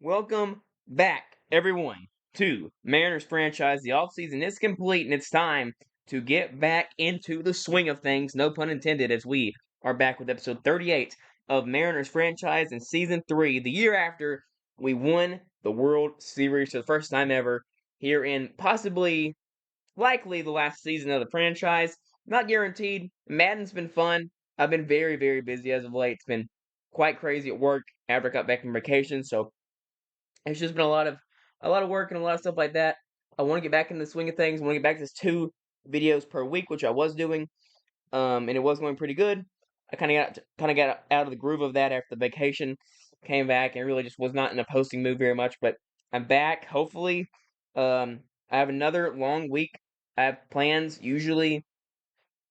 Welcome back, everyone, to Mariners franchise. The offseason is complete, and it's time to get back into the swing of things, no pun intended, as we are back with episode 38 of Mariners franchise in season 3, the year after we won the World Series for the first time ever here in possibly, likely, the last season of the franchise. Not guaranteed. Madden's been fun. I've been very, very busy as of late. It's been quite crazy at work after I got back from vacation, so it's just been a lot of work and a lot of stuff like that. I want to get back in the swing of things. I want to get back to this 2 videos per week, which I was doing, and it was going pretty good. I kind of got out of the groove of that after the vacation, came back, and really just was not in a posting mood very much. But I'm back. Hopefully, I have another long week. I have plans. Usually,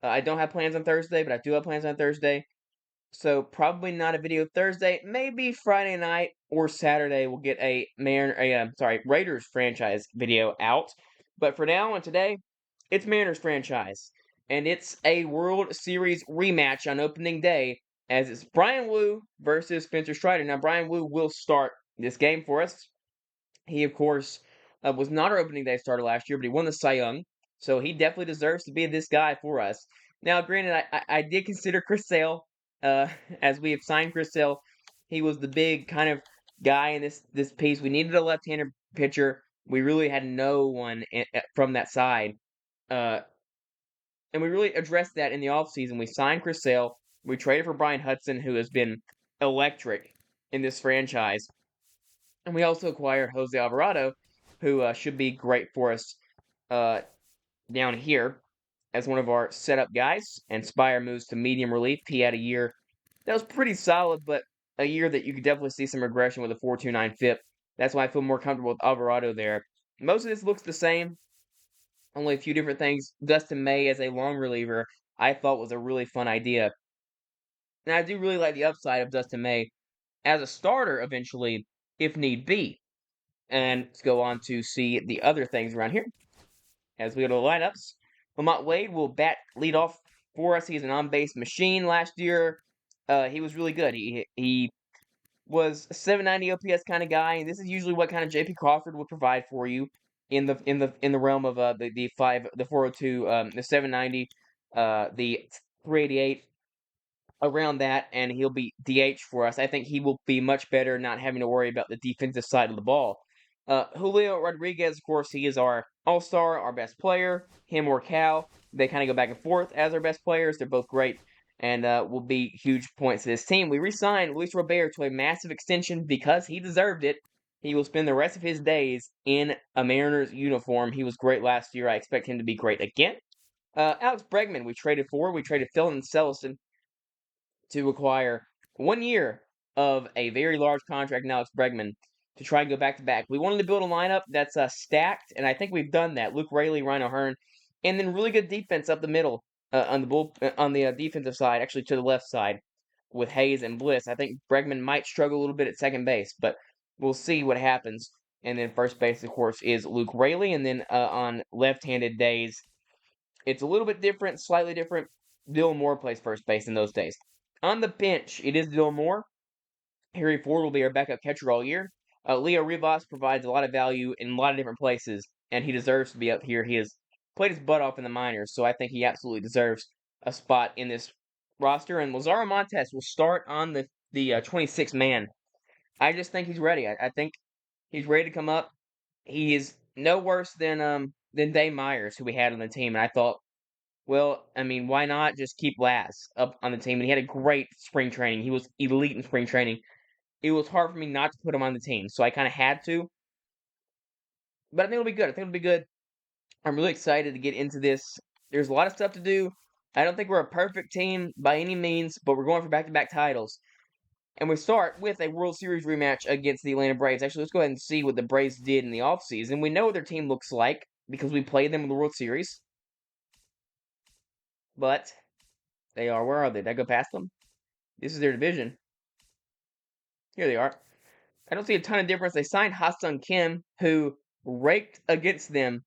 I don't have plans on Thursday, but I do have plans on Thursday. So probably not a video Thursday. Maybe Friday night or Saturday we'll get a Raiders franchise video out. But for now and today, it's Mariners franchise, and it's a World Series rematch on opening day, as it's Brian Wu versus Spencer Strider. Now Brian Wu will start this game for us. He of course was not our opening day starter last year, but he won the Cy Young, so he definitely deserves to be this guy for us. Now, granted, I did consider Chris Sale, uh, as we have signed Chris Sale. He was the big kind of guy in this piece. We needed a left-handed pitcher. We really had no one from that side, uh, and we really addressed that in the offseason. We signed Chris Sale. We traded for Brian Hudson, who has been electric in this franchise. And we also acquired Jose Alvarado, who should be great for us uh, down here as one of our setup guys. And Spire moves to medium relief. He had a year that was pretty solid, but a year that you could definitely see some regression with a 4.29 FIP. That's why I feel more comfortable with Alvarado there. Most of this looks the same, only a few different things. Dustin May as a long reliever, I thought was a really fun idea. And I do really like the upside of Dustin May as a starter eventually, if need be. And let's go on to see the other things around here. As we go to the lineups, Lamont Wade will bat lead off for us. He's an on-base machine last year. He was really good. He was a 790 OPS kind of guy, and this is usually what kind of JP Crawford would provide for you in the realm of the 402, the 790, the 388, around that, and he'll be DH for us. I think he will be much better not having to worry about the defensive side of the ball. Julio Rodriguez, of course, he is our all-star, our best player. Him or Cal, they kind of go back and forth as our best players. They're both great and will be huge points to this team. We re-signed Luis Robert to a massive extension because he deserved it. He will spend the rest of his days in a Mariners uniform. He was great last year. I expect him to be great again. Alex Bregman, we traded for. We traded Phil and Cellison to acquire 1 year of a very large contract in Alex Bregman to try and go back to back. We wanted to build a lineup that's stacked, and I think we've done that. Luke Raley, Ryan O'Hearn, and then really good defense up the middle on the defensive side, actually to the left side with Hayes and Bliss. I think Bregman might struggle a little bit at second base, but we'll see what happens. And then first base, of course, is Luke Raley, and then on left-handed days, it's a little bit different, slightly different. Dylan Moore plays first base in those days. On the bench, it is Dylan Moore. Harry Ford will be our backup catcher all year. Leo Rivas provides a lot of value in a lot of different places, and he deserves to be up here. He has played his butt off in the minors, so I think he absolutely deserves a spot in this roster. And Lazaro Montes will start on the 26th man. I just think he's ready. I think he's ready to come up. He is no worse than Dave Myers, who we had on the team, and I thought, well, I mean, why not just keep Laz up on the team? And he had a great spring training. He was elite in spring training. It was hard for me not to put him on the team, so I kind of had to. But I think it'll be good. I think it'll be good. I'm really excited to get into this. There's a lot of stuff to do. I don't think we're a perfect team by any means, but we're going for back-to-back titles. And we start with a World Series rematch against the Atlanta Braves. Actually, let's go ahead and see what the Braves did in the offseason. We know what their team looks like because we played them in the World Series. But they are, where are they? Did I go past them? This is their division. Here they are. I don't see a ton of difference. They signed Ha-Sung Kim, who raked against them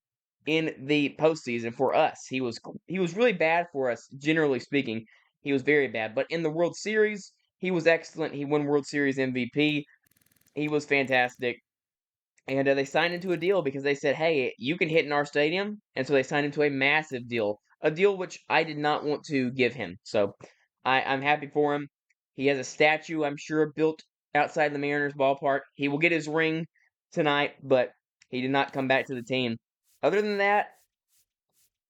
in the postseason for us. He was really bad for us, generally speaking. He was very bad. But in the World Series, he was excellent. He won World Series MVP. He was fantastic. And they signed into a deal because they said, hey, you can hit in our stadium. And so they signed into a massive deal, a deal which I did not want to give him. So I'm happy for him. He has a statue, I'm sure, built outside the Mariners ballpark. He will get his ring tonight, but he did not come back to the team. Other than that,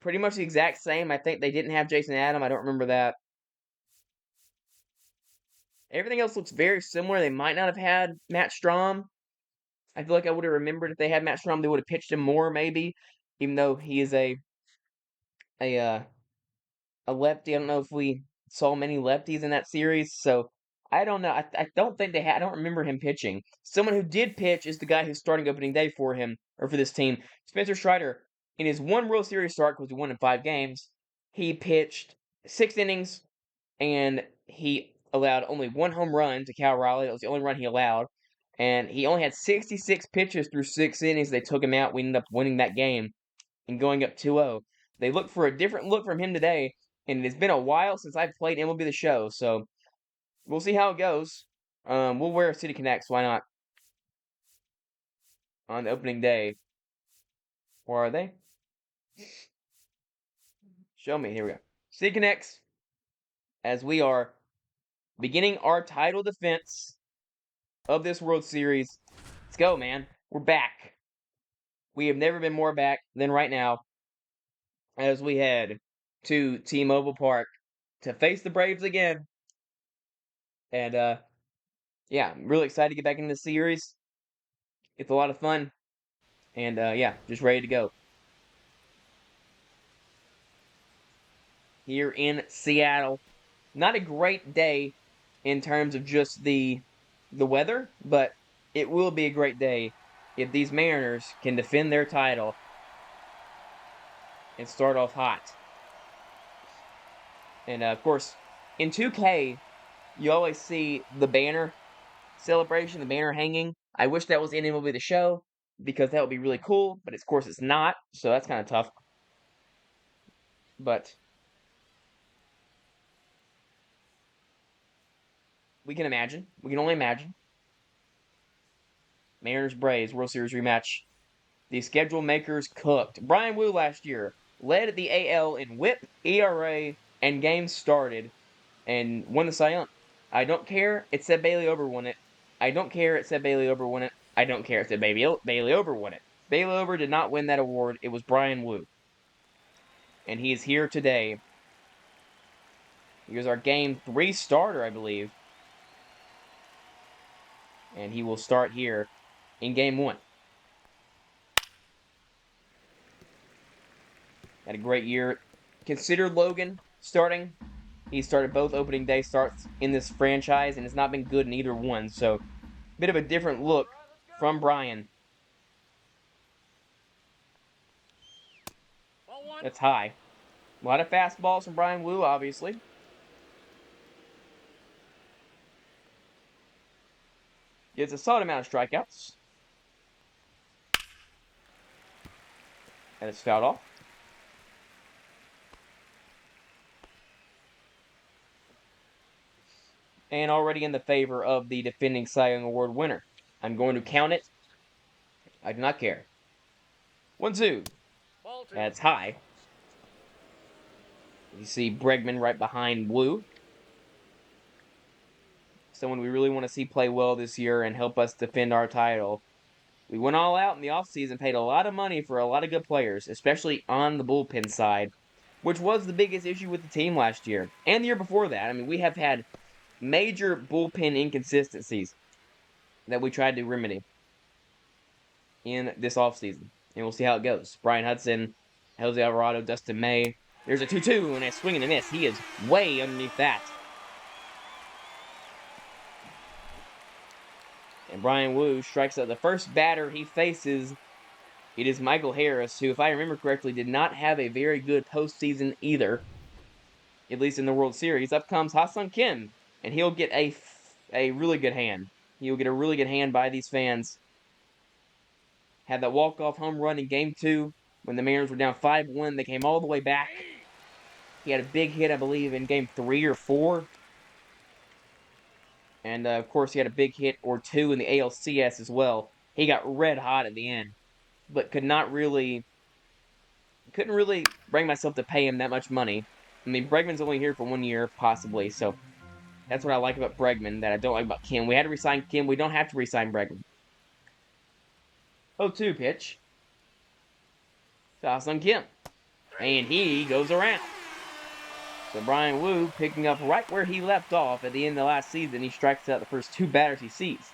pretty much the exact same. I think they didn't have Jason Adam. I don't remember that. Everything else looks very similar. They might not have had Matt Strahm. I feel like I would have remembered if they had Matt Strahm, they would have pitched him more, maybe, even though he is a uh, a lefty. I don't know if we saw many lefties in that series, so I don't know. I don't think they had. I don't remember him pitching. Someone who did pitch is the guy who's starting opening day for him or for this team, Spencer Strider. In his one World Series start, because he won in 5 games, he pitched 6 innings and he allowed only 1 home run to Cal Raleigh. That was the only run he allowed. And he only had 66 pitches through 6 innings. They took him out. We ended up winning that game and going up 2-0. They look for a different look from him today, and it's been a while since I've played MLB The Show, so we'll see how it goes. We'll wear City Connects, why not? On the opening day. Where are they? Show me. Here we go. City Connects, as we are beginning our title defense of this World Series. Let's go, man. We're back. We have never been more back than right now as we head to T-Mobile Park to face the Braves again. And yeah, I'm really excited to get back into the series. It's a lot of fun. And yeah, just ready to go. Here in Seattle. Not a great day in terms of just the weather, but it will be a great day if these Mariners can defend their title and start off hot. And of course, in 2K, you always see the banner celebration, the banner hanging. I wish that was in MLB The Show because that would be really cool, but of course it's not, so that's kind of tough. But we can imagine. We can only imagine. Mariners Braves World Series rematch. The schedule makers cooked. Brian Wu last year led the AL in WHIP, ERA, and games started, and won the Cy Young. I don't care. It said Bailey Ober won it. I don't care. It said Bailey Ober won it. I don't care. It said Bailey Ober won it. Bailey Ober did not win that award. It was Brian Wu, and he is here today. Here's our Game 3 starter, I believe, and he will start here in Game 1. Had a great year. Consider Logan starting. He started both opening day starts in this franchise and has not been good in either one. So, bit of a different look from Brian. That's high. A lot of fastballs from Brian Wu, obviously. Gets a solid amount of strikeouts. And it's fouled off. And already in the favor of the defending Cy Young Award winner. I'm going to count it. I do not care. 1-2. That's high. You see Bregman right behind Wu. Someone we really want to see play well this year and help us defend our title. We went all out in the offseason, paid a lot of money for a lot of good players, especially on the bullpen side, which was the biggest issue with the team last year and the year before that. I mean, we have had major bullpen inconsistencies that we tried to remedy in this offseason, and we'll see how it goes. Brian Hudson, Jose Alvarado, Dustin May. There's a 2-2 and a swing and a miss. He is way underneath that. And Brian Wu strikes out the first batter he faces. It is Michael Harris, who, if I remember correctly, did not have a very good postseason either, at least in the World Series. Up comes Ha-Seong Kim, and he'll get a really good hand. He'll get a really good hand by these fans. Had that walk-off home run in Game 2 when the Mariners were down 5-1. They came all the way back. He had a big hit, I believe, in Game 3 or 4. And, of course, he had a big hit or two in the ALCS as well. He got red hot at the end, but couldn't really bring myself to pay him that much money. I mean, Bregman's only here for 1 year, possibly, so that's what I like about Bregman that I don't like about Kim. We had to resign Kim. We don't have to resign Bregman. 0-2 pitch. Toss on Kim. And he goes around. So Brian Wu picking up right where he left off at the end of the last season. He strikes out the first two batters he sees.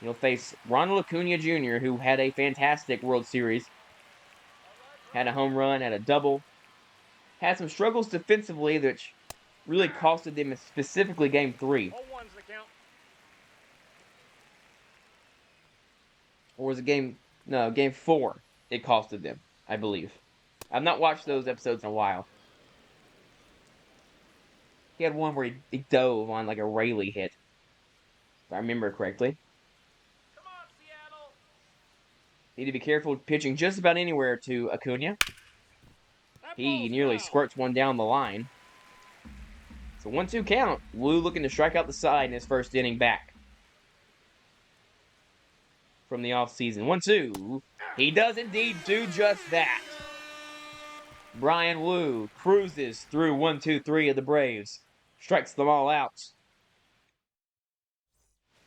He'll face Ronald Acuna Jr., who had a fantastic World Series. Had a home run, had a double. Had some struggles defensively, which really costed them specifically Game 3. Or was it Game 4 it costed them, I believe. I've not watched those episodes in a while. He had one where he dove on like a Rayleigh hit, if I remember correctly. Come on, Seattle. Need to be careful pitching just about anywhere to Acuna. He nearly squirts one down the line. So 1-2 count. Wu looking to strike out the side in his first inning back from the offseason. 1-2. He does indeed do just that. Brian Wu cruises through 1-2-3 of the Braves. Strikes them all out.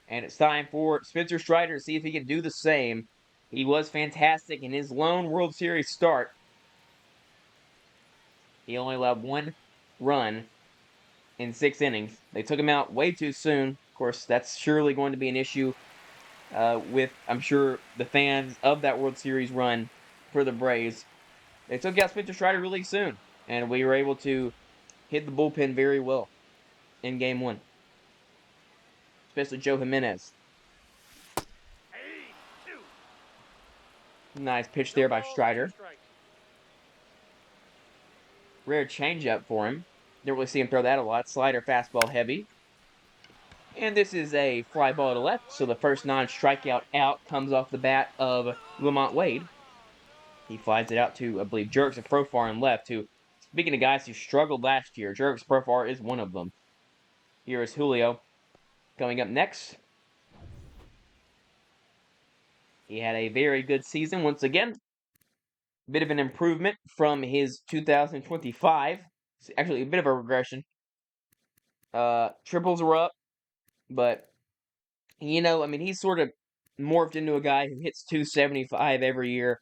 And it's time for Spencer Strider to see if he can do the same. He was fantastic in his lone World Series start. He only allowed one run in 6 innings. They took him out way too soon. Of course, that's surely going to be an issue with, I'm sure, the fans of that World Series run for the Braves. They took out Spencer Strider really soon, and we were able to hit the bullpen very well in Game 1. Especially Joe Jimenez. Nice pitch there by Strider. Rare changeup for him. Didn't really see him throw that a lot. Slider, fastball heavy. And this is a fly ball to left, so the first non-strikeout out comes off the bat of Lamont Wade. He flies it out to, I believe, Jurickson Profar in left, who, speaking of guys who struggled last year, Jurickson Profar is one of them. Here is Julio coming up next. He had a very good season once again. Bit of an improvement from his 2025. Actually, a bit of a regression. Triples were up, but, you know, I mean, he's sort of morphed into a guy who hits 275 every year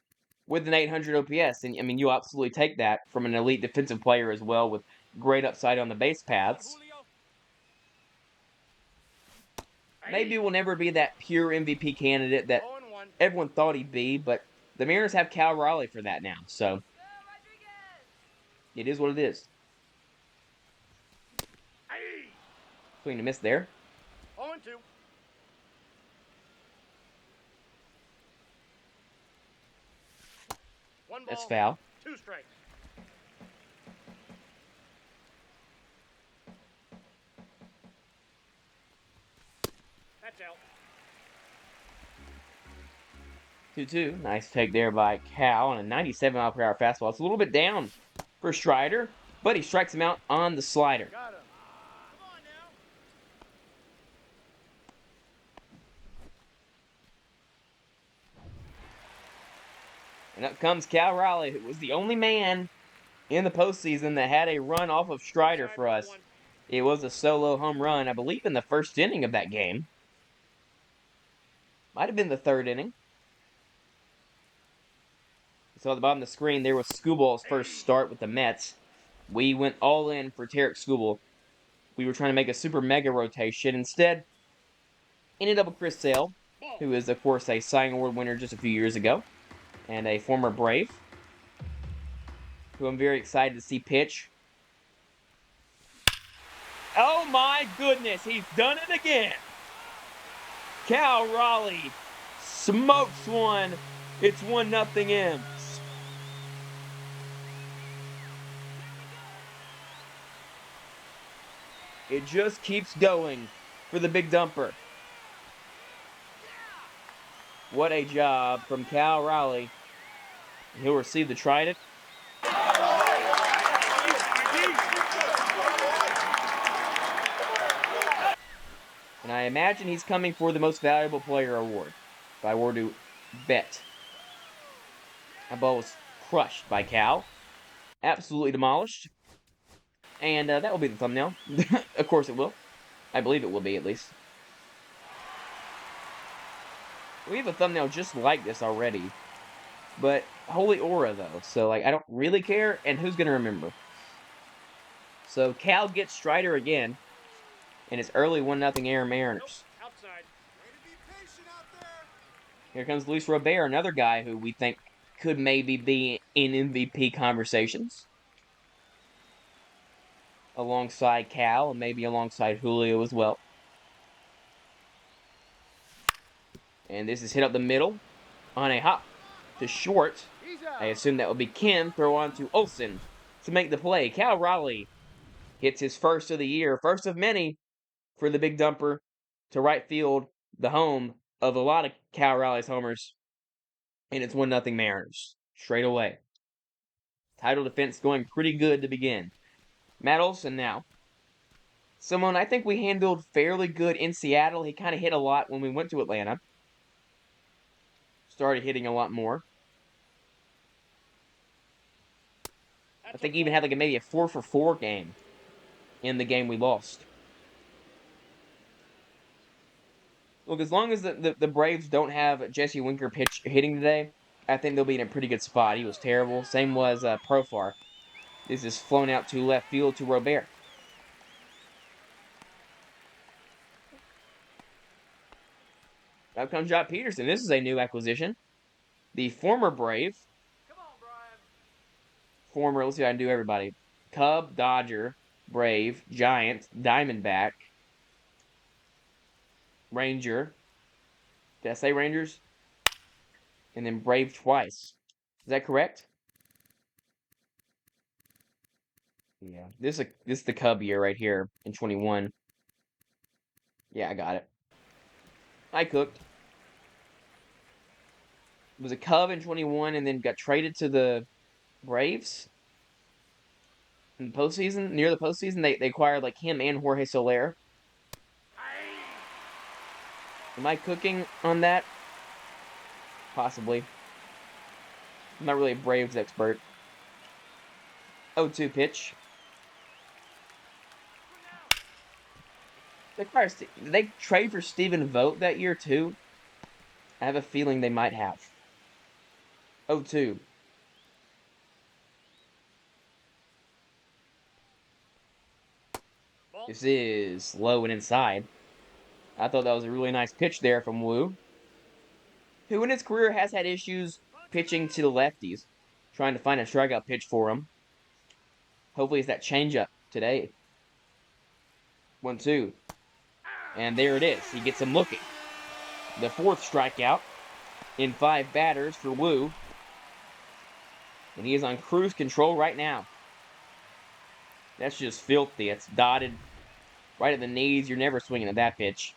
with an 800 OPS. And, I mean, you absolutely take that from an elite defensive player as well with great upside on the base paths. Maybe will never be that pure MVP candidate that everyone thought he'd be, but the Mariners have Cal Raleigh for that now, so it is what it is. Swing and a miss there. 0-2. That's foul. 2 strikes. That's out. 2-2. Nice take there by Cal on a 97-mile-per-hour fastball. It's a little bit down for Strider, but he strikes him out on the slider. Got him. Come on now. And up comes Cal Raleigh, who was the only man in the postseason that had a run off of Strider for us. It was a solo home run, I believe, in the first inning of that game. Might have been the third inning. So at the bottom of the screen, there was Skubal's first start with the Mets. We went all in for Tarek Skubal. We were trying to make a super mega rotation. Instead, ended up with Chris Sale, who is, of course, a Cy Young Award winner just a few years ago, and a former Brave, who I'm very excited to see pitch. Oh my goodness, he's done it again! Cal Raleigh smokes one. It's 1-0 M's. It just keeps going for the big dumper. What a job from Cal Raleigh. He'll receive the trident. imagine he's coming for the most valuable player award, if I were to bet. That ball was crushed by Cal. Absolutely demolished. And that will be the thumbnail. Of course it will. I believe it will be, at least. We have a thumbnail just like this already. But holy aura, though. So, like, I don't really care. And who's going to remember? So, Cal gets Strider again. And it's early 1-0 Air Mariners. Nope, outside. Way to be patient out there. Here comes Luis Robert, another guy who we think could maybe be in MVP conversations. Alongside Cal and maybe alongside Julio as well. And this is hit up the middle on a hop to short. He's out. I assume that would be Kim. Throw on to Olsen to make the play. Cal Raleigh hits his first of the year, first of many for the big dumper to right field, the home of a lot of Cal Raleigh's homers. And it's 1-0 Mariners straight away. Title defense going pretty good to begin. Matt Olson now. Someone I think we handled fairly good in Seattle. He kind of hit a lot when we went to Atlanta. Started hitting a lot more. I think he even had like maybe a 4-for-4 game in the game we lost. Look, as long as the Braves don't have Jesse Winker hitting today, I think they'll be in a pretty good spot. He was terrible. Same was Profar. This is flown out to left field to Robert. Out comes Jock Peterson. This is a new acquisition. The former Brave. Come on, Brian. Former, let's see if I can do everybody. Cub, Dodger, Brave, Giant, Diamondback, Ranger. Did I say Rangers? And then Brave twice. Is that correct? Yeah. This is the Cub year right here in 21. Yeah, I got it. I cooked. It was a Cub in 21 and then got traded to the Braves in the postseason. Near the postseason, they acquired like him and Jorge Soler. Am I cooking on that? Possibly. I'm not really a Braves expert. 0-2 pitch. Did they trade for Stephen Vogt that year too? I have a feeling they might have. 0-2. Ball. This is low and inside. I thought that was a really nice pitch there from Wu, who in his career has had issues pitching to the lefties, trying to find a strikeout pitch for him. Hopefully it's that changeup today. 1-2. And there it is. He gets him looking. The fourth strikeout in 5 batters for Wu. And he is on cruise control right now. That's just filthy. It's dotted right at the knees. You're never swinging at that pitch.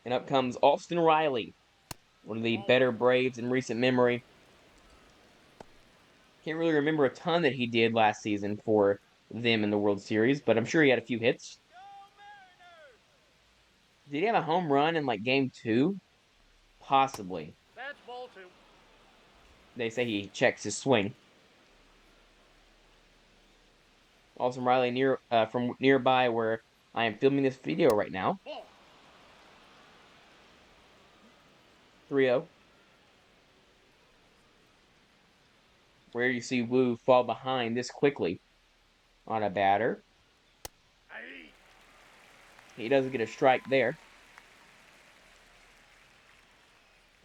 And up comes Austin Riley, one of the better Braves in recent memory. Can't really remember a ton that he did last season for them in the World Series, but I'm sure he had a few hits. Did he have a home run in like game 2? Possibly. That's ball 2. They say he checks his swing. Austin Riley from nearby where I am filming this video right now. Ball. 3-0. Rare you see Wu fall behind this quickly on a batter. Aye. He doesn't get a strike there.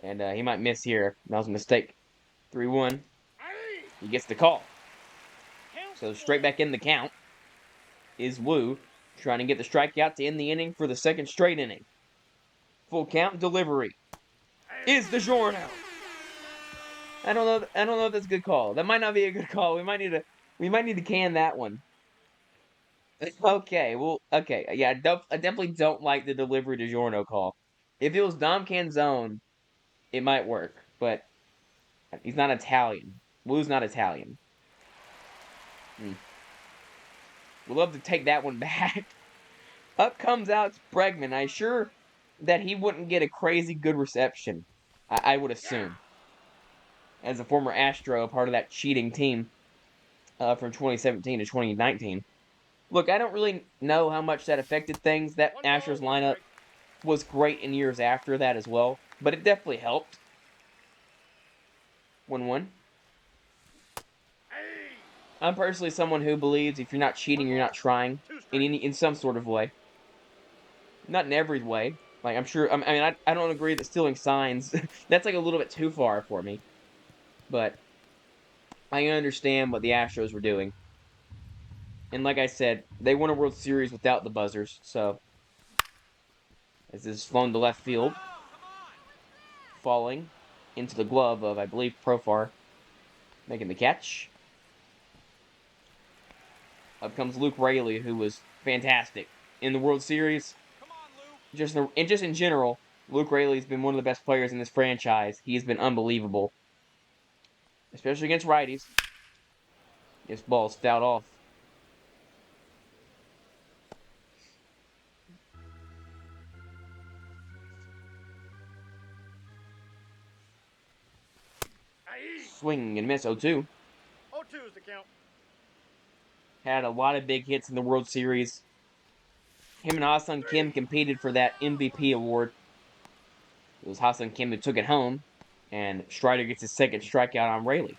And he might miss here. That was a mistake. 3-1. Aye. He gets the call. Count So straight back in the count is Wu, trying to get the strikeout to end the inning for the second straight inning. Full count delivery is DiGiorno. I don't know if that's a good call. That might not be a good call. We might need to can that one. Okay, well, okay, yeah, I definitely don't like the delivery DiGiorno call. If it was Dom Canzone, it might work, but he's not Italian. Wu's not Italian. We'd love to take that one back. Up comes Alex Bregman. I'm sure that he wouldn't get a crazy good reception, I would assume. As a former Astro, a part of that cheating team from 2017 to 2019. Look, I don't really know how much that affected things. That One ball, Astros one lineup strike. was great in years after that as well, but it definitely helped. 1-1. Hey. I'm personally someone who believes if you're not cheating, One you're not ball, trying two strikes. in some sort of way. Not in every way. Like I'm sure. I don't agree that stealing signs that's like a little bit too far for me. But I understand what the Astros were doing. And like I said, they won a World Series without the buzzers. So as this is flown to left field, falling into the glove of I believe Profar, making the catch. Up comes Luke Raley, who was fantastic in the World Series. Just in general, Luke Raley's been one of the best players in this franchise. He's been unbelievable, especially against righties. This ball's fouled off. Hey. Swing and miss 0-2. 0-2 is the count. Had a lot of big hits in the World Series. Him and Ha-Seong Kim competed for that MVP award. It was Ha-Seong Kim who took it home, and Strider gets his second strikeout on Raley.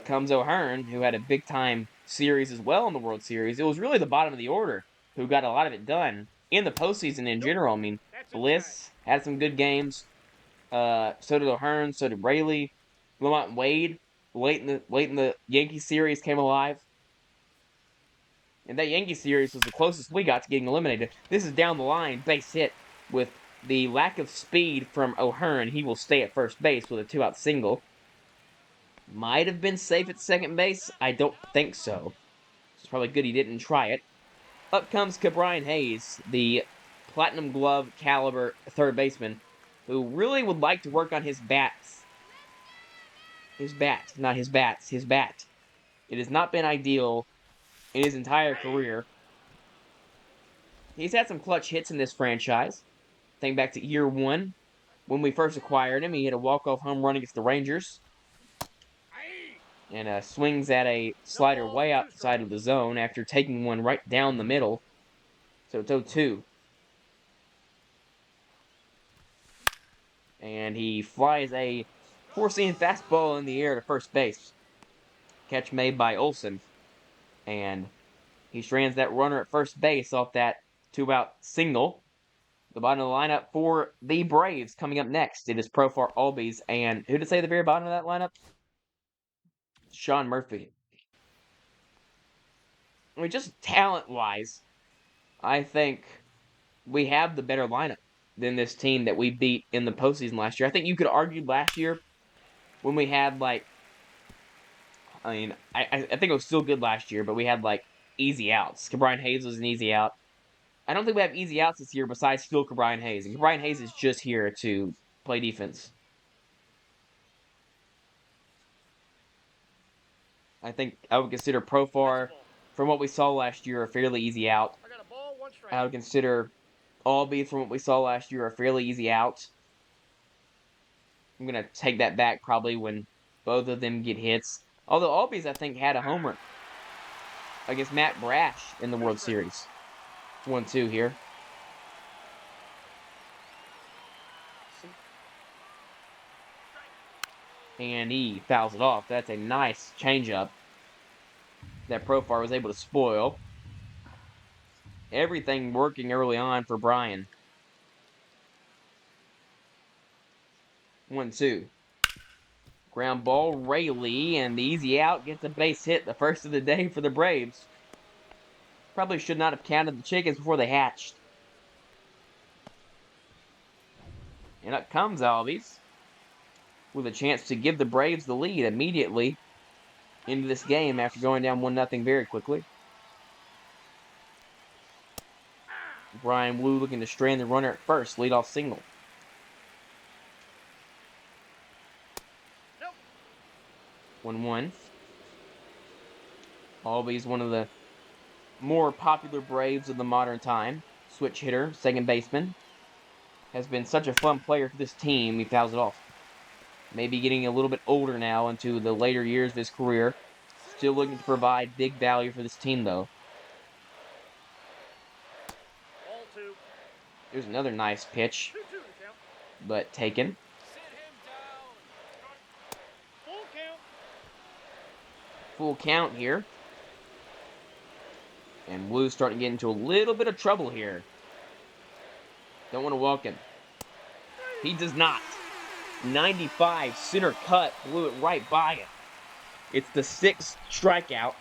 Comes O'Hearn, who had a big time series as well in the World Series. It was really the bottom of the order who got a lot of it done in the postseason in Nope. general. I mean, That's inside. Bliss had some good games. So did O'Hearn. So did Raley. Lamont Wade late in the Yankee series came alive. And that Yankee series was the closest we got to getting eliminated. This is down the line, base hit with the lack of speed from O'Hearn. He will stay at first base with a 2-out single. Might have been safe at second base. I don't think so. It's probably good he didn't try it. Up comes Ke'Bryan Hayes, the platinum glove caliber third baseman, who really would like to work on his bats. His bat, not his bats, his bat. It has not been ideal in his entire career. He's had some clutch hits in this franchise. Think back to year one when we first acquired him. He hit a walk-off home run against the Rangers Hey. and swings at a No slider balls, way two outside strikes. of the zone after taking one right down the middle. So it's 0-2. And he flies a four-seam fastball in the air to first base. Catch made by Olsen. And he strands that runner at first base off that 2-out single. The bottom of the lineup for the Braves coming up next. It is Profar Albies. And who to say the very bottom of that lineup? Sean Murphy. I mean, just talent-wise, I think we have the better lineup than this team that we beat in the postseason last year. I think you could argue last year when we had I think it was still good last year, but we had easy outs. Ke'Bryan Hayes was an easy out. I don't think we have easy outs this year besides still Ke'Bryan Hayes. And Ke'Bryan Hayes is just here to play defense. I think I would consider Profar, from what we saw last year, a fairly easy out. I got a ball, one strike. I would consider Albies, from what we saw last year, a fairly easy out. I'm going to take that back probably when both of them get hits. Although Albies, I think, had a homer against Matt Brash in the World Series. 1-2 here. And he fouls it off. That's a nice changeup that Profar was able to spoil. Everything working early on for Brian. 1-2. Ground ball, Rayleigh, and the easy out gets a base hit, the first of the day for the Braves. Probably should not have counted the chickens before they hatched. And up comes Albies with a chance to give the Braves the lead immediately into this game after going down 1-0 very quickly. Brian Wu looking to strand the runner at first, leadoff single. Nope. 1-1. Albies, one of the more popular Braves of the modern time. switch hitter, second baseman. Has been such a fun player for this team, he fouls it off. Maybe getting a little bit older now into the later years of his career. Still looking to provide big value for this team, though. Ball 2. There's another nice pitch, 2-2 the count. but taken. Sit him down. Full count. Full count here. And Wu's starting to get into a little bit of trouble here. Don't want to walk him. He does not. 95 center cut, blew it right by him. It's the 6th strikeout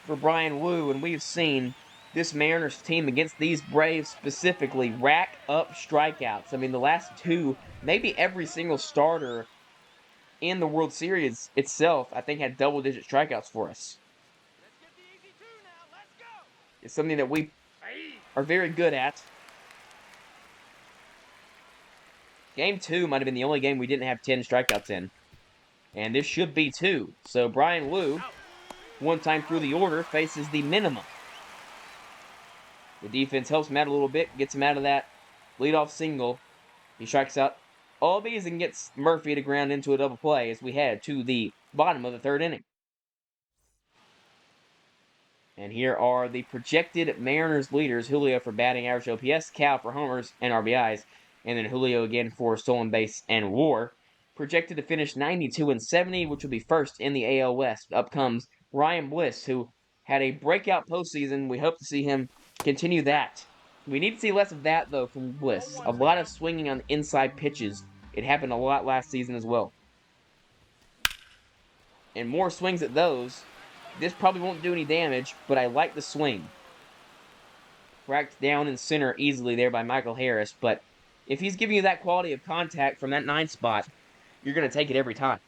for Bryan Woo, and we've seen this Mariners team against these Braves specifically rack up strikeouts. I mean, the last 2, maybe every single starter in the World Series itself, I think, had double-digit strikeouts for us. Let's get the easy 2 now. Let's go. It's something that we Aye. are very good at. Game 2 might have been the only game we didn't have 10 strikeouts in. And this should be 2. So Bryan Woo, Out. one time through the order, faces the minimum. The defense helps him out a little bit, gets him out of that leadoff single. He strikes out all these and gets Murphy to ground into a double play as we head to the bottom of the 3rd inning. And here are the projected Mariners leaders. Julio for batting average OPS, Cal for homers and RBIs, and then Julio again for stolen base and WAR. Projected to finish 92-70, which will be first in the AL West. Up comes Ryan Bliss, who had a breakout postseason. We hope to see him continue that. We need to see less of that, though, from Bliss. A lot of swinging on inside pitches. It happened a lot last season as well. And more swings at those. This probably won't do any damage, but I like the swing. Cracked down in center easily there by Michael Harris, but if he's giving you that quality of contact from that 9 spot, you're going to take it every time.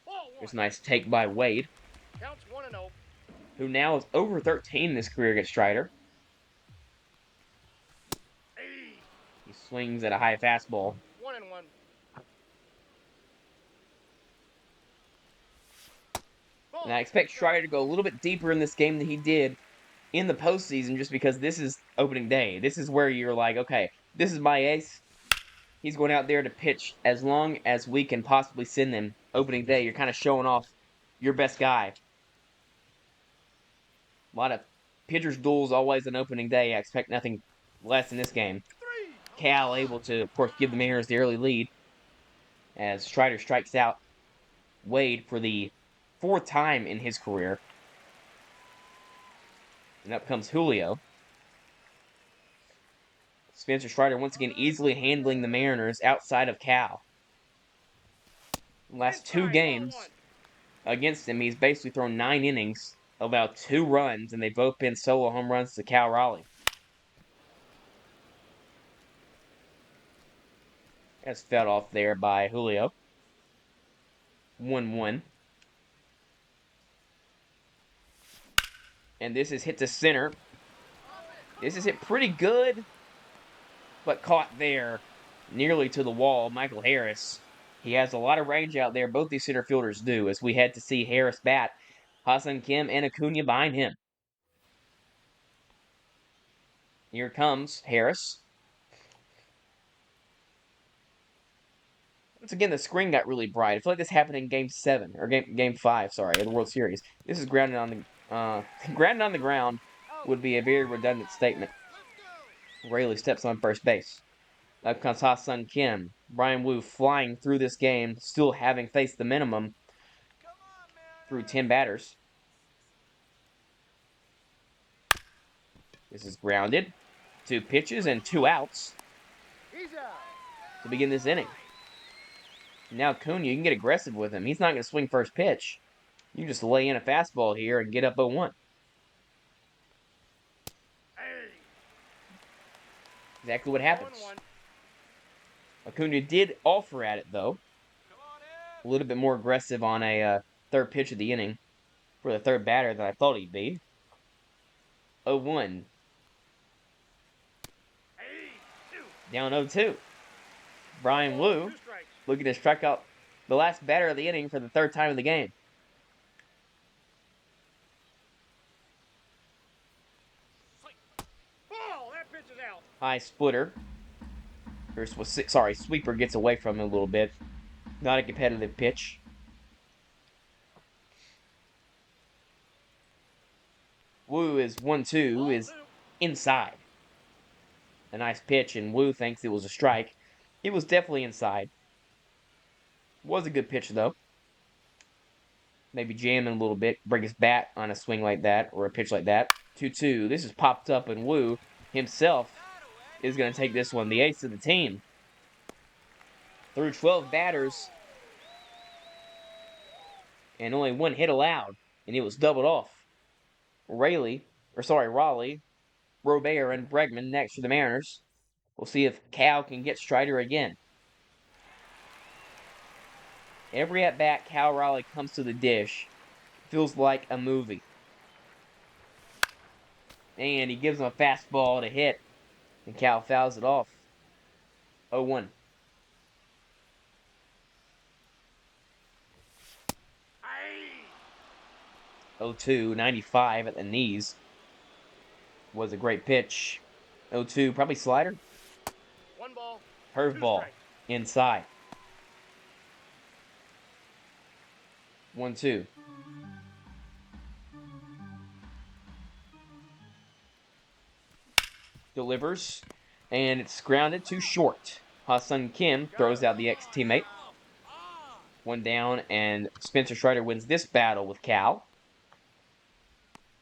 Ball 1. There's a nice take by Wade, Counts 1-0. who now is over 13 in this career against Strider. Aye. He swings at a high fastball. 1-1. And I expect Strider to go a little bit deeper in this game than he did in the postseason just because this is opening day. This is where you're like, okay, this is my ace. He's going out there to pitch as long as we can possibly send him opening day. You're kind of showing off your best guy. A lot of pitchers' duels always on opening day. I expect nothing less in this game. 3. Cal able to, of course, give the Mariners the early lead as Strider strikes out Wade for the 4th time in his career. And up comes Julio. Spencer Strider once again easily handling the Mariners outside of Cal. Last 2 games against him, he's basically thrown 9 innings, allowed 2 runs, and they've both been solo home runs to Cal Raleigh. That's fed off there by Julio. 1-1. And this is hit to center. This is hit pretty good, but caught there nearly to the wall. Michael Harris. He has a lot of range out there. Both these center fielders do, as we head to see Harris bat. Ha-Seong Kim and Acuna behind him. Here comes Harris. Once again, the screen got really bright. I feel like this happened in Game 7, or Game 5, sorry, of the World Series. This is grounded on the ground would be a very redundant statement. Rayleigh steps on first base. Up comes Ha-Seong Kim. Bryan Woo flying through this game, still having faced the minimum through 10 batters. This is grounded. 2 pitches and 2 outs He's out. to begin this inning. Now Acuna, you can get aggressive with him. He's not going to swing first pitch. You can just lay in a fastball here and get up 0-1. Aye. Exactly what happens. 1-1. Acuna did offer at it, though. Come on in. A little bit more aggressive on a 3rd pitch of the inning for the 3rd batter than I thought he'd be. 0-1. Aye. 2. Down 0-2. Bryan Woo Two strikes. looking to strike out the last batter of the inning for the third time in the game. Ball, that pitch is out. High splitter. Sorry, sweeper gets away from him a little bit. Not a competitive pitch. Woo is 1-2, is inside. A nice pitch, and Woo thinks it was a strike. It was definitely inside. Was a good pitch, though. Maybe jamming a little bit, break his bat on a swing like that, or a pitch like that. 2-2. This is popped up, and Woo himself is going to take this one, the ace of the team. Through 12 batters, and only one hit allowed, and it was doubled off. Raleigh, Robert, and Bregman next for the Mariners. We'll see if Cal can get Strider again. Every at-bat Cal Raleigh comes to the dish. Feels like a movie. And he gives him a fastball to hit, and Cal fouls it off. 0-1. 0-2, 95 at the knees. Was a great pitch. 0-2, probably slider. 1 ball. Curveball. Inside. 1-2. Delivers. And it's grounded to short. Ha-Sung Kim throws out the ex-teammate. 1 down, and Spencer Strider wins this battle with Cal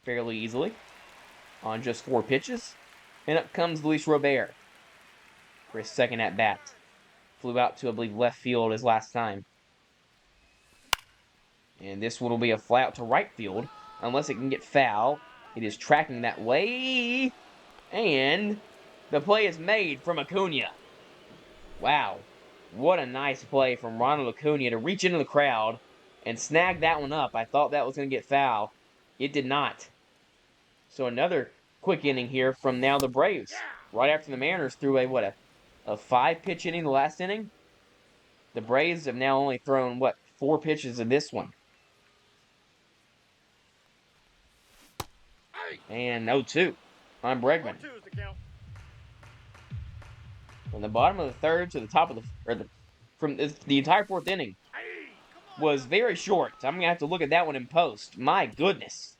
fairly easily on just 4 pitches. And up comes Luis Robert for his second at-bat. Flew out to, I believe, left field his last time. And this one will be a fly out to right field, unless it can get foul. It is tracking that way. And the play is made from Acuna. Wow. What a nice play from Ronald Acuna to reach into the crowd and snag that one up. I thought that was going to get foul. It did not. So another quick inning here from now the Braves. Right after the Mariners threw a 5-pitch inning the last inning. The Braves have now only thrown, 4 pitches in this one. And 0-2 on Bregman. 2 is the count. From the bottom of the third to the top of the entire 4th inning was very short. I'm going to have to look at that one in post. My goodness.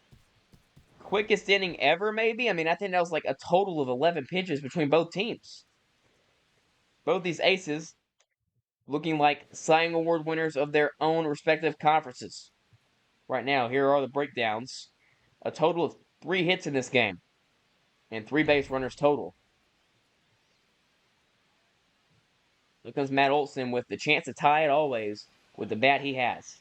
Quickest inning ever, maybe? I mean, I think that was like a total of 11 pitches between both teams. Both these aces looking like Cy Young Award winners of their own respective conferences. Right now, here are the breakdowns. A total of 3 hits in this game. And 3 base runners total. Here comes Matt Olson with the chance to tie it always with the bat he has.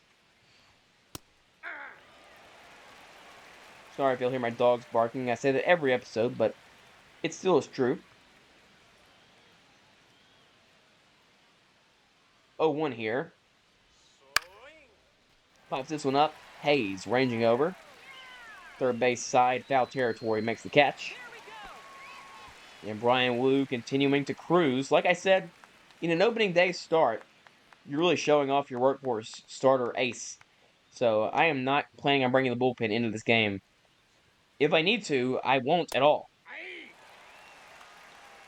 Sorry if you'll hear my dogs barking. I say that every episode, but it still is true. 0-1 here. Pops this one up. Hayes ranging over. Third base side, foul territory, makes the catch. And Brian Wu continuing to cruise. Like I said, in an opening day start, you're really showing off your workhorse starter ace. So I am not planning on bringing the bullpen into this game. If I need to, I won't at all.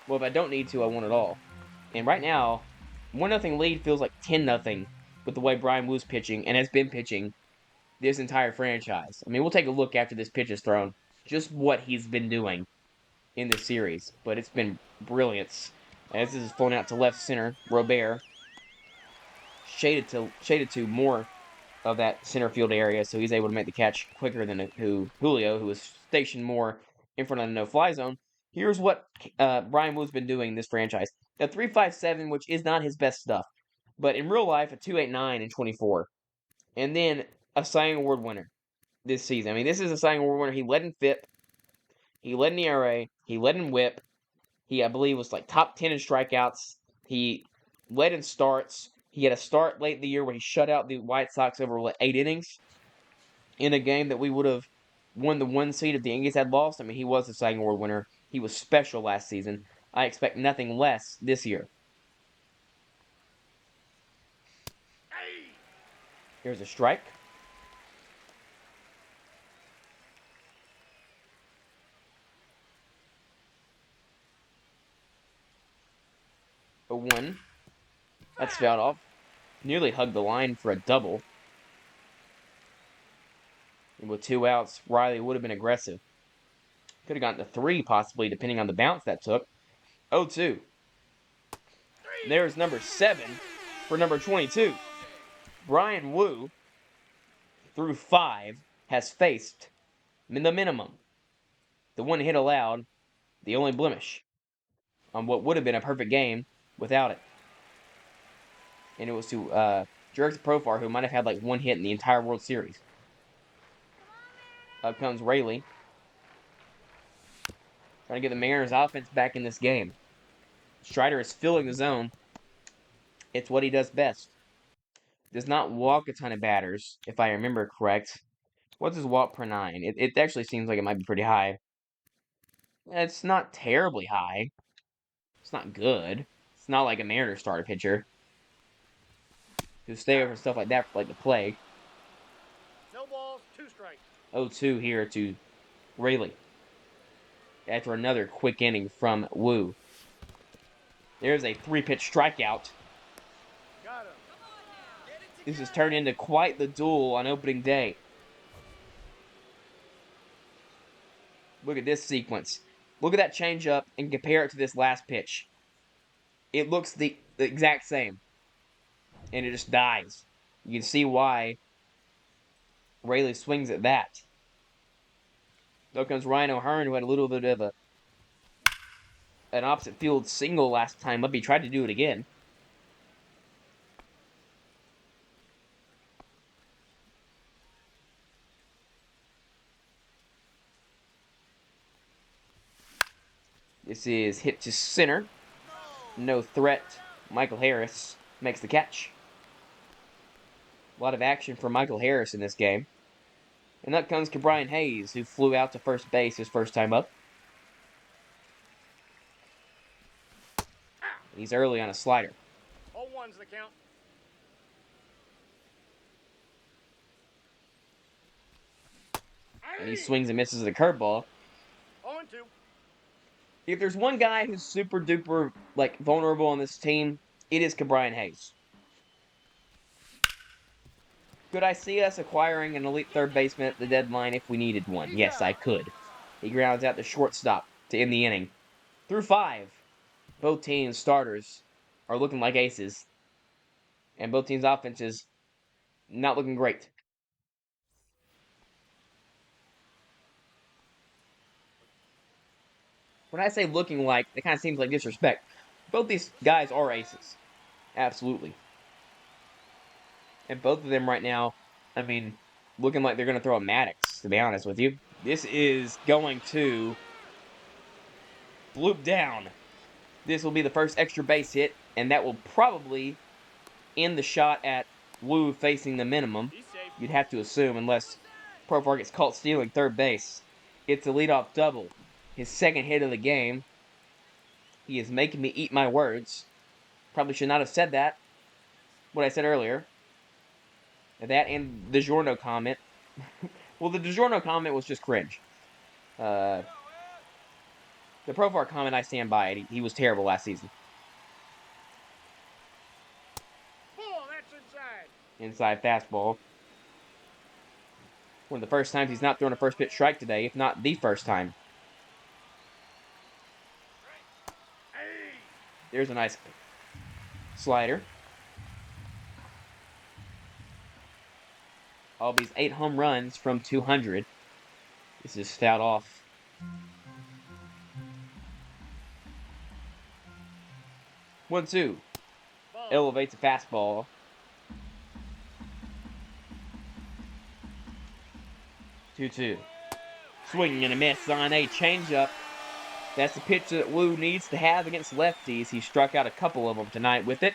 Well, if I don't need to, I won't at all. And right now, 1-0 lead feels like 10-0 with the way Brian Wu's pitching and has been pitching this entire franchise. I mean, we'll take a look after this pitch is thrown, just what he's been doing in this series. But it's been brilliance. As this is flown out to left center, Robert shaded to more of that center field area, so he's able to make the catch quicker than Julio, who was stationed more in front of the no-fly zone. Here's what Brian Wu's been doing in this franchise. A 3.57, which is not his best stuff, but in real life, a 2.89 in 24. And then a Cy Young Award winner this season. I mean, this is a Cy Young Award winner. He led in FIP. He led in ERA. He led in WHIP. He, I believe, was like top 10 in strikeouts. He led in starts. He had a start late in the year where he shut out the White Sox over 8 innings in a game that we would have won the 1 seed if the Yankees had lost. I mean, he was the Cy Young Award winner. He was special last season. I expect nothing less this year. Here's a strike. A 1. That's fouled off. Nearly hugged the line for a double. And with 2 outs, Riley would have been aggressive. Could have gotten to 3, possibly, depending on the bounce that took. 0-2. There's number 7 for number 22. Brian Wu, through 5, has faced the minimum. The 1 hit allowed, the only blemish on what would have been a perfect game without it. And it was to Jurickson Profar, who might have had like 1 hit in the entire World Series. Up comes Rayleigh, trying to get the Mariners' offense back in this game. Strider is filling the zone. It's what he does best. Does not walk a ton of batters, if I remember correct. What's his walk per 9? It actually seems like it might be pretty high. It's not terribly high. It's not good. It's not like a Mariners starter pitcher who stay over stuff like that for like the plague. No balls, 2 strikes. 0-2 here to Rayleigh after another quick inning from Wu. There's a 3-pitch strikeout. Got him. This has turned into quite the duel on opening day. Look at this sequence. Look at that changeup and compare it to this last pitch. It looks the exact same. And it just dies. You can see why Rayleigh swings at that. Though comes Ryan O'Hearn, who had a little bit of an opposite field single last time up. He tried to do it again. This is hit to center. No threat. Michael Harris makes the catch. A lot of action for Michael Harris in this game. And up comes Brian Hayes, who flew out to first base his first time up. And he's early on a slider. 0-1's the count. And he swings and misses the curveball. 0-2. If there's one guy who's super duper like vulnerable on this team, it is Brian Hayes. Could I see us acquiring an elite third baseman at the deadline if we needed one? Yes, I could. He grounds out the shortstop to end the inning. Through 5, both teams' starters are looking like aces. And both teams' offenses not looking great. When I say looking like, it kind of seems like disrespect. Both these guys are aces. Absolutely. And both of them right now, I mean, looking like they're going to throw a Maddox, to be honest with you. This is going to bloop down. This will be the first extra base hit, and that will probably end the shot at Wu facing the minimum. You'd have to assume, unless Profar gets caught stealing third base. It's a leadoff double. His second hit of the game. He is making me eat my words. Probably should not have said that. What I said earlier. That and the DiGiorno comment. Well, the DiGiorno comment was just cringe. The Profar comment, I stand by it. He was terrible last season. Ball, that's inside. Inside fastball. One of the first times he's not thrown a first pitch strike today, if not the first time. There's a nice slider. All these 8 home runs from 200. This is fouled off. One, 2. Elevates a fastball. 2-2. Swing and a miss on a changeup. That's the pitch that Wu needs to have against lefties. He struck out a couple of them tonight with it.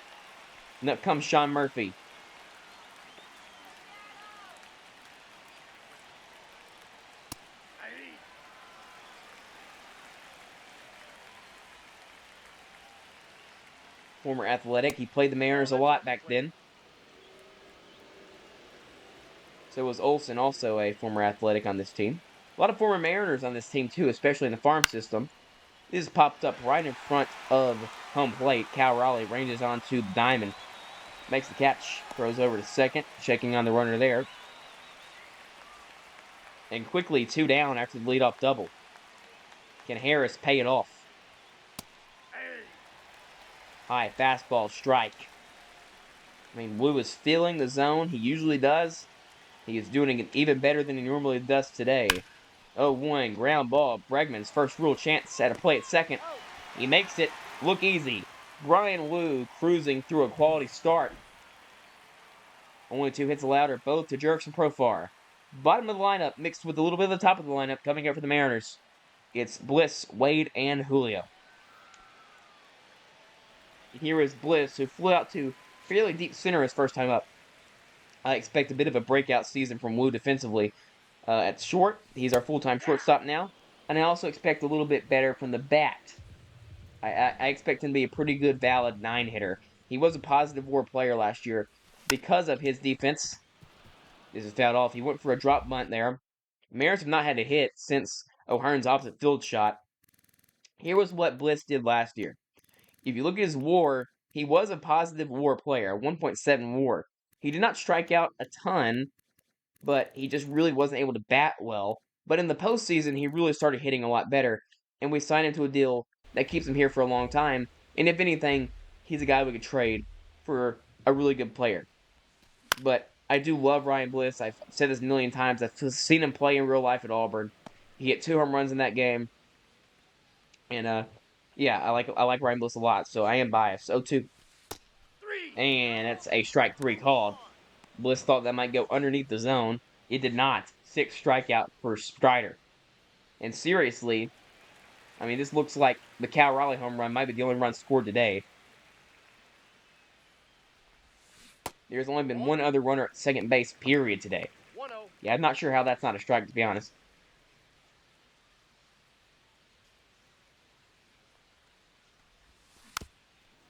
And up comes Sean Murphy. Former Athletic. He played the Mariners a lot back then. So was Olsen, also a former Athletic on this team. A lot of former Mariners on this team, too, especially in the farm system. This popped up right in front of home plate. Cal Raleigh ranges onto the diamond. Makes the catch. Throws over to second. Shaking on the runner there. And quickly 2 down after the leadoff double. Can Harris pay it off? High fastball strike. I mean, Wu is feeling the zone. He usually does. He is doing it even better than he normally does today. 0-1, ground ball. Bregman's first real chance at a play at second. He makes it look easy. Brian Wu cruising through a quality start. Only 2 hits allowed are both to Jerks and Profar. Bottom of the lineup mixed with a little bit of the top of the lineup coming up for the Mariners. It's Bliss, Wade, and Julio. Here is Bliss, who flew out to fairly deep center his first time up. I expect a bit of a breakout season from Wu defensively. At short, he's our full-time shortstop now. And I also expect a little bit better from the bat. I expect him to be a pretty good, valid 9-hitter. He was a positive WAR player last year because of his defense. This is fouled off. He went for a drop bunt there. Mariners have not had a hit since O'Hearn's opposite field shot. Here was what Bliss did last year. If you look at his WAR, he was a positive WAR player, 1.7 WAR. He did not strike out a ton, but he just really wasn't able to bat well. But in the postseason, he really started hitting a lot better, and we signed him to a deal that keeps him here for a long time. And if anything, he's a guy we could trade for a really good player. But I do love Ryan Bliss. I've said this a million times. I've seen him play in real life at Auburn. He hit 2 home runs in that game. And yeah, I like Ryan Bliss a lot, so I am biased. 0-2. And that's a strike 3 called. Bliss thought that might go underneath the zone. It did not. 6 strikeout for Strider. And seriously, I mean, this looks like the Cal Raleigh home run might be the only run scored today. There's only been one other runner at second base, period, today. Yeah, I'm not sure how that's not a strike, to be honest.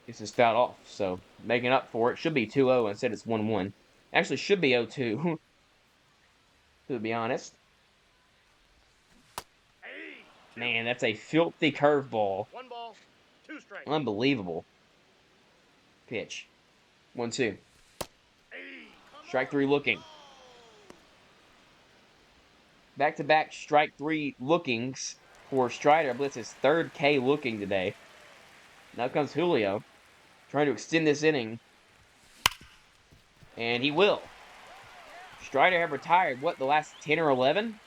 This is fouled off, so making up for it should be 2-0. Instead, it's 1-1. Actually, should be 0-2, to be honest. Man, that's a filthy curveball. 1 ball, 2 strikes. Unbelievable. Pitch. 1-2. Strike 3 looking. Back-to-back strike 3 lookings for Strider. Blitz's 3rd K looking today. Now comes Julio, trying to extend this inning. And he will. Strider have retired, what, the last 10 or 11?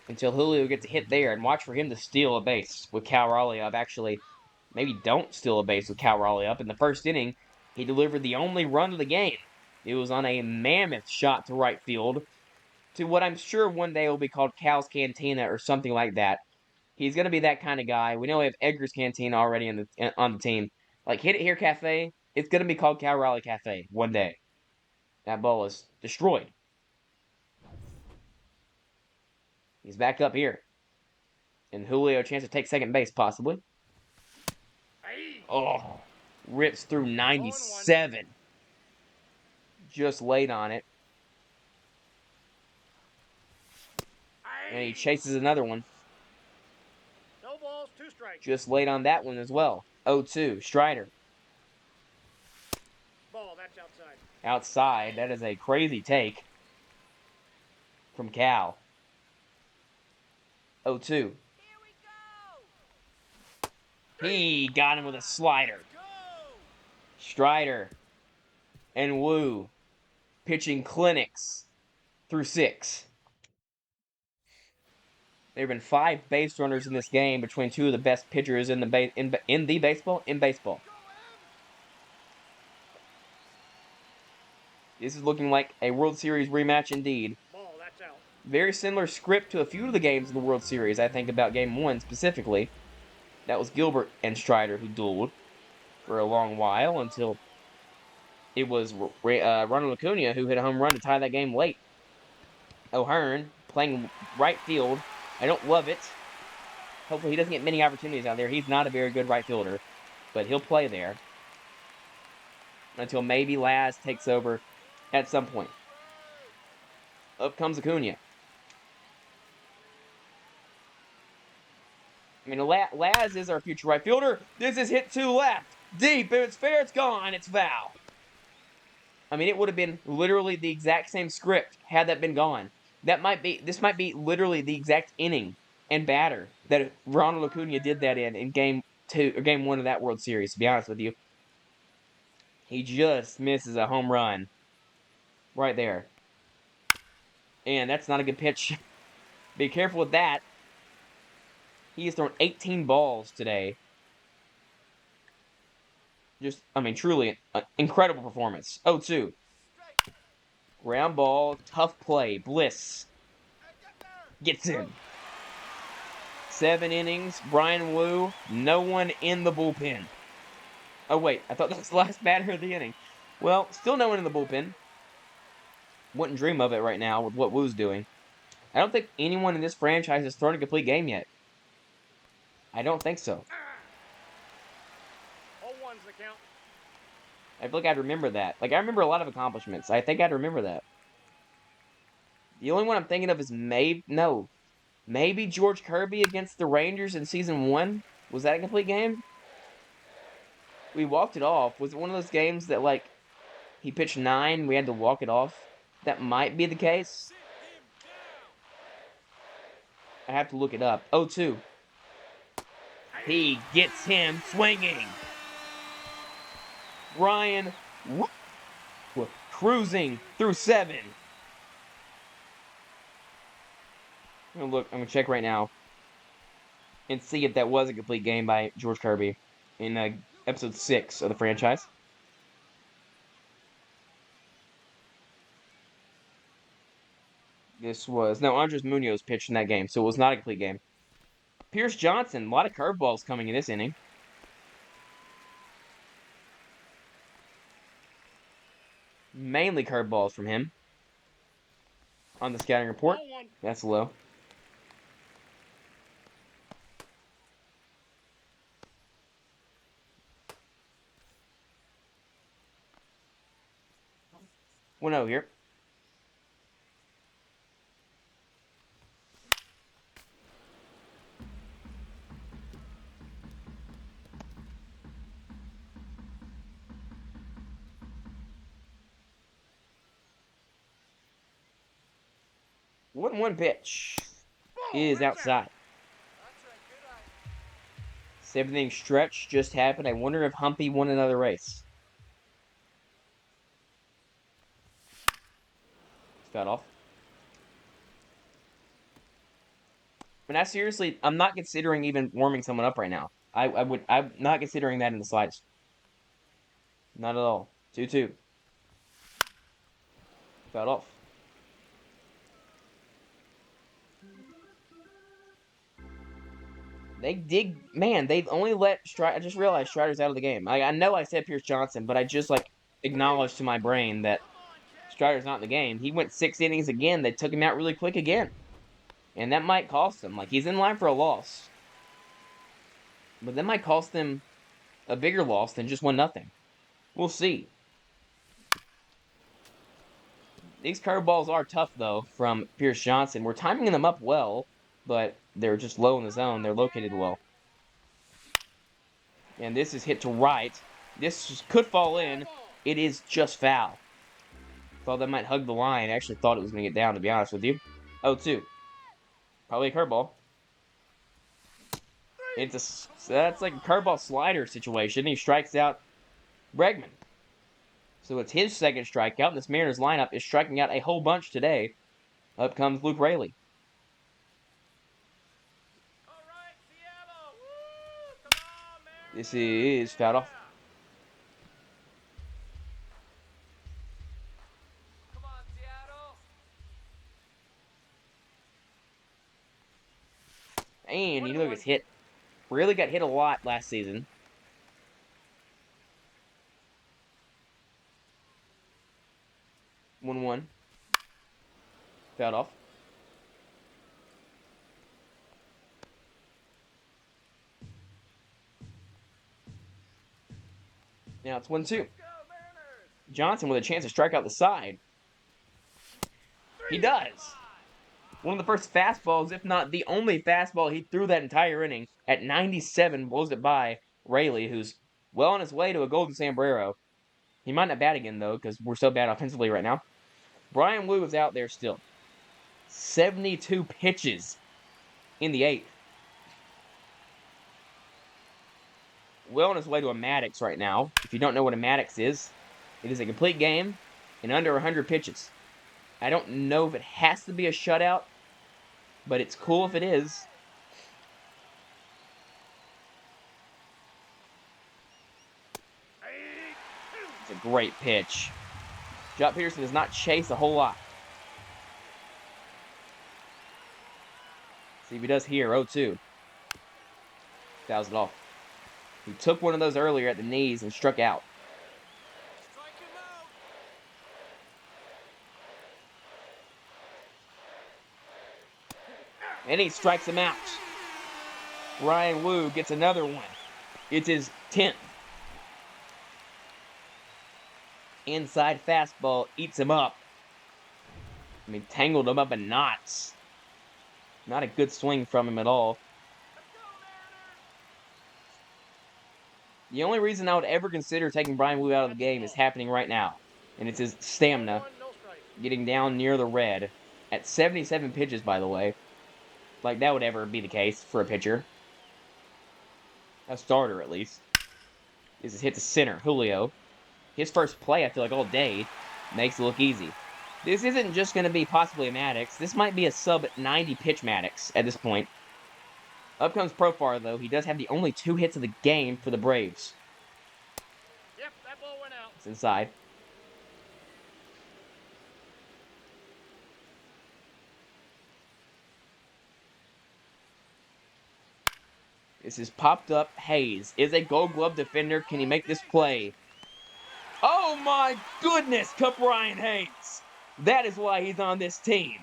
Until Julio gets a hit there, and watch for him to steal a base with Cal Raleigh up. Actually, maybe don't steal a base with Cal Raleigh up. In the first inning, he delivered the only run of the game. It was on a mammoth shot to right field, to what I'm sure one day will be called Cal's Cantina or something like that. He's going to be that kind of guy. We know we have Edgar's Cantina already on the team. Like, Hit It Here Cafe, it's going to be called Cal Raleigh Cafe one day. That ball is destroyed. He's back up here. And Julio a chance to take second base, possibly. Oh, rips through 97. Just laid on it. And he chases another one. No balls, 2 strikes. Just laid on that one as well. 0-2, Strider. Ball, that's outside. Outside, that is a crazy take from Cal. 0-2. Here we go. He got him with a slider. Strider and Wu pitching clinics through 6. There have been 5 base runners in this game between 2 of the best pitchers in baseball. This is looking like a World Series rematch indeed. Ball, that's out. Very similar script to a few of the games in the World Series. I think about Game 1 specifically. That was Gilbert and Strider who dueled for a long while until it was Ronald Acuna who hit a home run to tie that game late. O'Hearn playing right field. I don't love it. Hopefully he doesn't get many opportunities out there. He's not a very good right fielder, but he'll play there until maybe Laz takes over at some point. Up comes Acuna. I mean, Laz is our future right fielder. This is hit to left. Deep. If it's fair, it's gone. It's foul. I mean, it would have been literally the exact same script had that been gone. This might be literally the exact inning and batter that Ronald Acuna did that in game 2 or game 1 of that World Series, to be honest with you. He just misses a home run right there. And that's not a good pitch. Be careful with that. He has thrown 18 balls today. Just, I mean, truly an incredible performance. 0-2. Ground ball, tough play. Bliss gets in. 7 innings, Brian Wu, no one in the bullpen. Oh, wait, I thought that was the last batter of the inning. Well, still no one in the bullpen. Wouldn't dream of it right now with what Wu's doing. I don't think anyone in this franchise has thrown a complete game yet. I don't think so. 0-1's the count. I feel like I'd remember that. Like, I remember a lot of accomplishments. I think I'd remember that. The only one I'm thinking of is maybe George Kirby against the Rangers in Season 1. Was that a complete game? We walked it off. Was it one of those games that, like, he pitched 9, we had to walk it off? That might be the case. I have to look it up. 0-2. He gets him swinging. Ryan cruising through 7. I'm gonna check right now and see if that was a complete game by George Kirby in episode 6 of the franchise. Andres Munoz pitched in that game, so it was not a complete game. Pierce Johnson, a lot of curveballs coming in this inning. Mainly curveballs from him. On the scouting report, 0-1. that's low. Well, no, here. One pitch is outside. 7-inning stretch just happened. I wonder if Humpy won another race. Got off. And I'm not considering even warming someone up right now. I'm not considering that in the slightest. Not at all. 2-2. Got off. They've only let Strider. I just realized Strider's out of the game. I know I said Pierce Johnson, but I just acknowledged to my brain that Strider's not in the game. He went 6 innings again. They took him out really quick again. And that might cost him. Like, he's in line for a loss. But that might cost them a bigger loss than just 1-0. We'll see. These curveballs are tough, though, from Pierce Johnson. We're timing them up well, but they're just low in the zone. They're located well. And this is hit to right. This could fall in. It is just foul. Thought that might hug the line. Actually thought it was going to get down, to be honest with you. 0-2. Probably a curveball. That's like a curveball slider situation. He strikes out Bregman. So it's his second strikeout, and this Mariners lineup is striking out a whole bunch today. Up comes Luke Raley. This is fouled off. Come on, Seattle. And he gets hit. Really got hit a lot last season. One. Fouled off. Now it's 1-2. Johnson with a chance to strike out the side. He does. One of the first fastballs, if not the only fastball he threw that entire inning. At 97, blows it by Rayleigh, who's well on his way to a golden sombrero. He might not bat again, though, because we're so bad offensively right now. Brian Wu is out there still. 72 pitches in the 8th. Well on his way to a Maddox right now. If you don't know what a Maddox is, it is a complete game in under 100 pitches. I don't know if it has to be a shutout, but it's cool if it is. It's a great pitch. Jock Peterson does not chase a whole lot. See if he does here. 0-2. Fouls it off. He took one of those earlier at the knees and struck out. And he strikes him out. Ryan Wu gets another one. It's his 10th. Inside fastball eats him up. I mean, tangled him up in knots. Not a good swing from him at all. The only reason I would ever consider taking Brian Wu out of the game is happening right now. And it's his stamina getting down near the red. At 77 pitches, by the way. Like, that would ever be the case for a pitcher. A starter, at least. This is hit to center. Julio. His first play, I feel like, all day makes it look easy. This isn't just going to be possibly a Maddox. This might be a sub-90 pitch Maddox at this point. Up comes Profar, though. He does have the only 2 hits of the game for the Braves. Yep, that ball went out. It's inside. This is popped up. Hayes is a Gold Glove defender. Can he make this play? Oh my goodness, Brian Hayes. That is why he's on this team.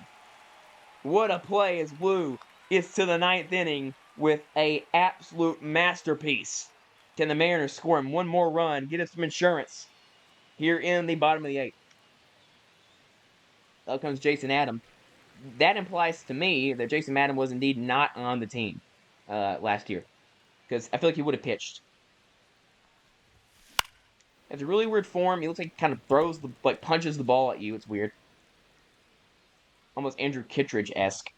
What a play as Wu is to the 9th inning with a absolute masterpiece. Can the Mariners score him one more run, get him some insurance here in the bottom of the 8th? Out comes Jason Adam. That implies to me that Jason Adam was indeed not on the team last year. Because I feel like he would have pitched. It's a really weird form. He looks like he kind of punches the ball at you. It's weird. Almost Andrew Kittredge-esque.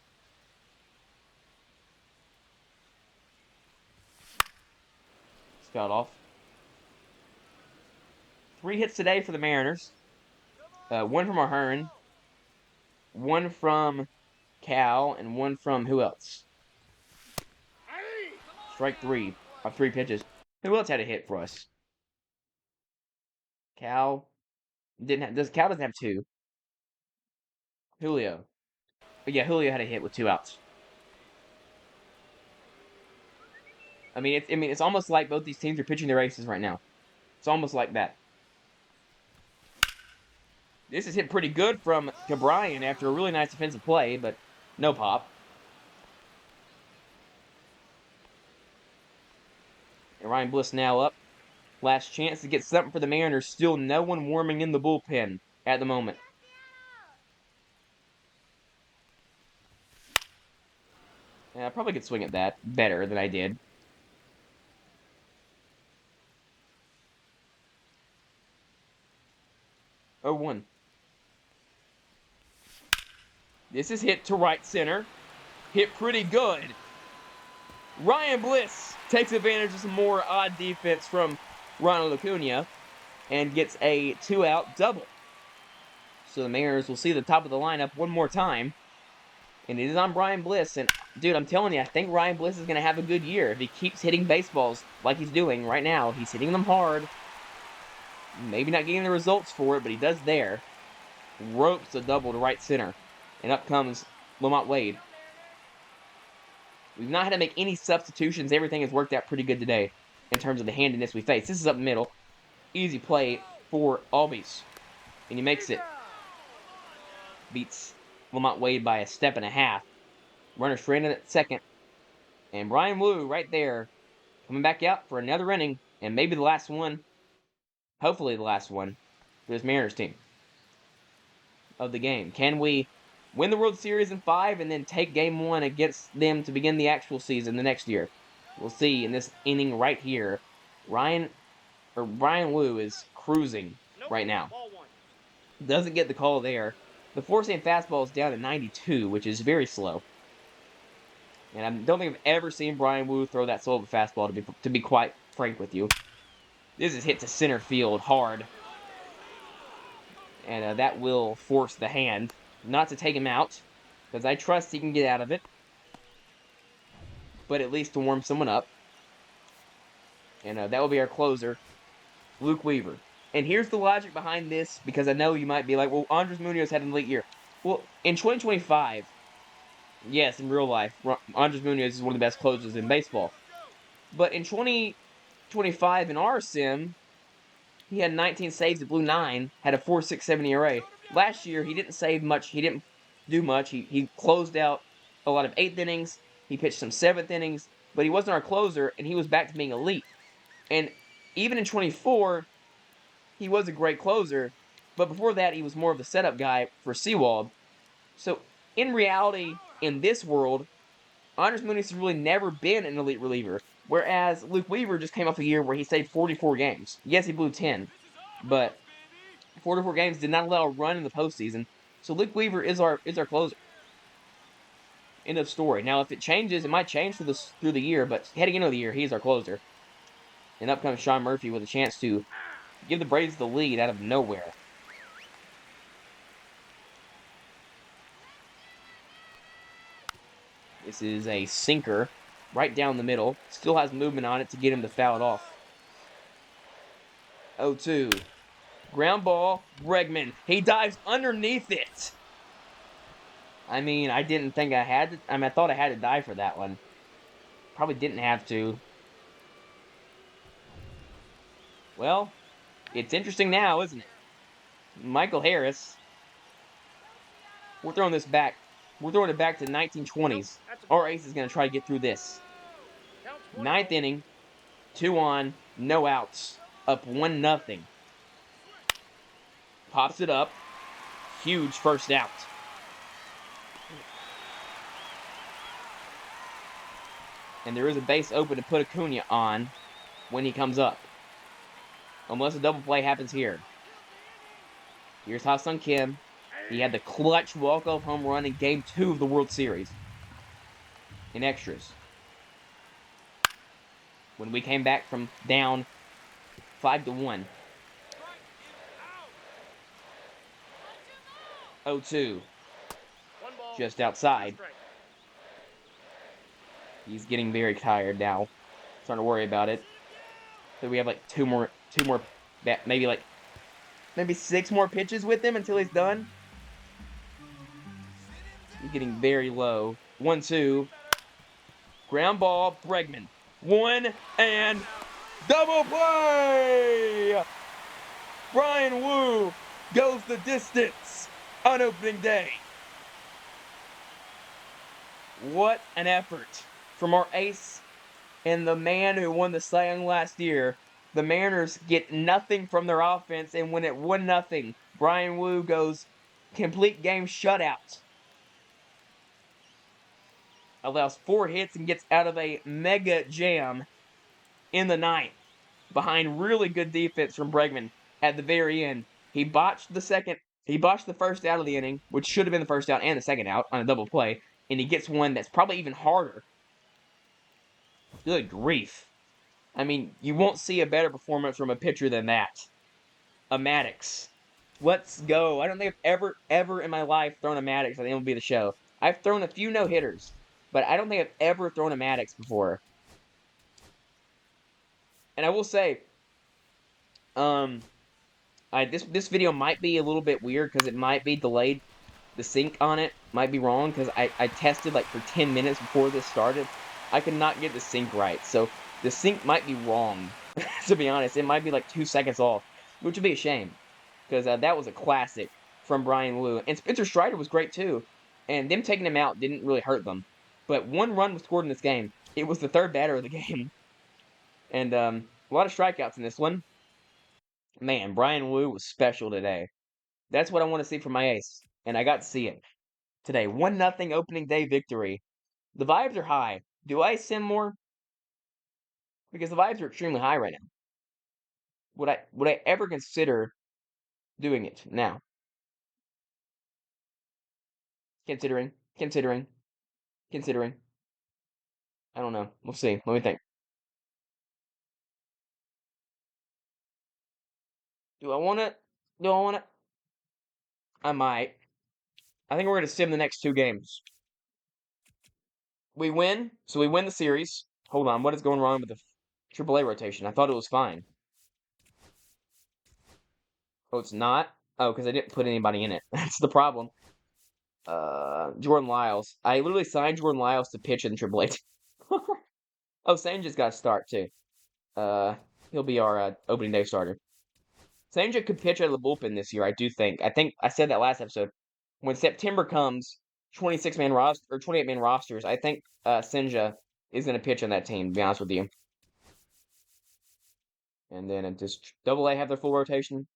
Fouled off. 3 hits today for the Mariners. 1 from Ahern. 1 from Cal. And 1 from who else? Strike 3 off 3 pitches. Who else had a hit for us? Cal Cal doesn't have 2. Julio. But yeah, Julio had a hit with 2 outs. I mean, it's almost like both these teams are pitching their aces right now. It's almost like that. This is hit pretty good from Cabrian after a really nice defensive play, but no pop. And Ryan Bliss now up. Last chance to get something for the Mariners. Still no one warming in the bullpen at the moment. Yeah, I probably could swing at that better than I did. Oh, 1. This is hit to right center. Hit pretty good. Ryan Bliss takes advantage of some more odd defense from Ronald Acuna and gets a 2-out double. So the Mariners will see the top of the lineup one more time. And it is on Brian Bliss. And, dude, I'm telling you, I think Ryan Bliss is going to have a good year. If he keeps hitting baseballs like he's doing right now, he's hitting them hard. Maybe not getting the results for it, but he does there. Ropes a double to right center. And up comes Lamont Wade. We've not had to make any substitutions. Everything has worked out pretty good today in terms of the handiness we face. This is up middle. Easy play for Albies. And he makes it. Beats Lamont Wade by a step and a half. Runner straight in at second. And Brian Wu right there coming back out for another inning. And maybe the last one. Hopefully the last one for this Mariners team of the game. Can we win the World Series in 5, and then take Game 1 against them to begin the actual season the next year. We'll see in this inning right here. Brian Wu is cruising right now. Ball 1. Doesn't get the call there. The four-seam fastball is down at 92, which is very slow. And I don't think I've ever seen Brian Wu throw that slow of a fastball, to be quite frank with you. This is hit to center field hard. And that will force the hand not to take him out, because I trust he can get out of it. But at least to warm someone up. And that will be our closer, Luke Weaver. And here's the logic behind this, because I know you might be like, well, Andres Munoz had an elite year. Well, in 2025, yes, in real life, Andres Munoz is one of the best closers in baseball. But in 2025 in our sim, he had 19 saves at Blue 9, had a 4.67 ERA. Last year, he didn't save much. He didn't do much. He closed out a lot of 8th innings. He pitched some 7th innings, but he wasn't our closer, and he was back to being elite. And even in 24, he was a great closer, but before that, he was more of the setup guy for Seawald. So, in reality, in this world, Andres Munoz has really never been an elite reliever, whereas Luke Weaver just came off a year where he saved 44 games. Yes, he blew 10, but 44 games did not allow a run in the postseason. So Luke Weaver is our closer. End of story. Now, if it changes, it might change through the year, but heading into the year, he's our closer. And up comes Sean Murphy with a chance to give the Braves the lead out of nowhere. This is a sinker right down the middle. Still has movement on it to get him to foul it off. 0-2. Ground ball, Bregman. He dives underneath it. I mean, I didn't think I had to. I thought I had to dive for that one. Probably didn't have to. Well, it's interesting now, isn't it? Michael Harris. We're throwing this back. We're throwing it back to 1920s. Our ace is going to try to get through this. 9th inning, 2 on, no outs, up 1-0. Pops it up. Huge first out. And there is a base open to put Acuna on when he comes up. Unless a double play happens here. Here's Ha-Sung Kim. He had the clutch walk-off home run in Game 2 of the World Series. In extras. When we came back from down 5-1. 0-2. Just outside. He's getting very tired now. Starting to worry about it. So we have like two more, maybe 6 more pitches with him until he's done. He's getting very low. 1-2. Ground ball, Bregman. 1 and double play! Brian Wu goes the distance on opening day. What an effort from our ace and the man who won the Cy Young last year. The Mariners get nothing from their offense and win at 1-0. Brian Wu goes complete game shutout. Allows 4 hits and gets out of a mega jam in the 9th. Behind really good defense from Bregman at the very end. He botched the first out of the inning, which should have been the first out and the second out on a double play. And he gets one that's probably even harder. Good grief. I mean, you won't see a better performance from a pitcher than that. A Maddox. Let's go. I don't think I've ever in my life thrown a Maddox at the MLB The Show. I've thrown a few no-hitters, but I don't think I've ever thrown a Maddox before. And I will say, this video might be a little bit weird because it might be delayed. The sync on it might be wrong because I tested like for 10 minutes before this started. I could not get the sync right, so the sync might be wrong. To be honest, it might be like 2 seconds off, which would be a shame because that was a classic from Brian Wu. And Spencer Strider was great too, and them taking him out didn't really hurt them. But 1 run was scored in this game. It was the 3rd batter of the game, and a lot of strikeouts in this one. Man, Brian Wu was special today. That's what I want to see from my ace, and I got to see it. today. 1-0 opening day victory. The vibes are high. Do I sim more? Because the vibes are extremely high right now. Would I ever consider doing it now? Considering. I don't know. We'll see. Let me think. Do I want it? Do I want it? I might. I think we're going to sim the next 2 games. We win, so we win the series. Hold on, what is going wrong with the AAA rotation? I thought it was fine. Oh, it's not? Oh, because I didn't put anybody in it. That's the problem. Jordan Lyles. I literally signed Jordan Lyles to pitch in AAA. Oh, Sane just got a start, too. He'll be our opening day starter. Senja could pitch out of the bullpen this year, I do think. I think I said that last episode. When September comes, 26-man roster or 28-man rosters, I think Senja is going to pitch on that team, to be honest with you. And then just Double A have their full rotation.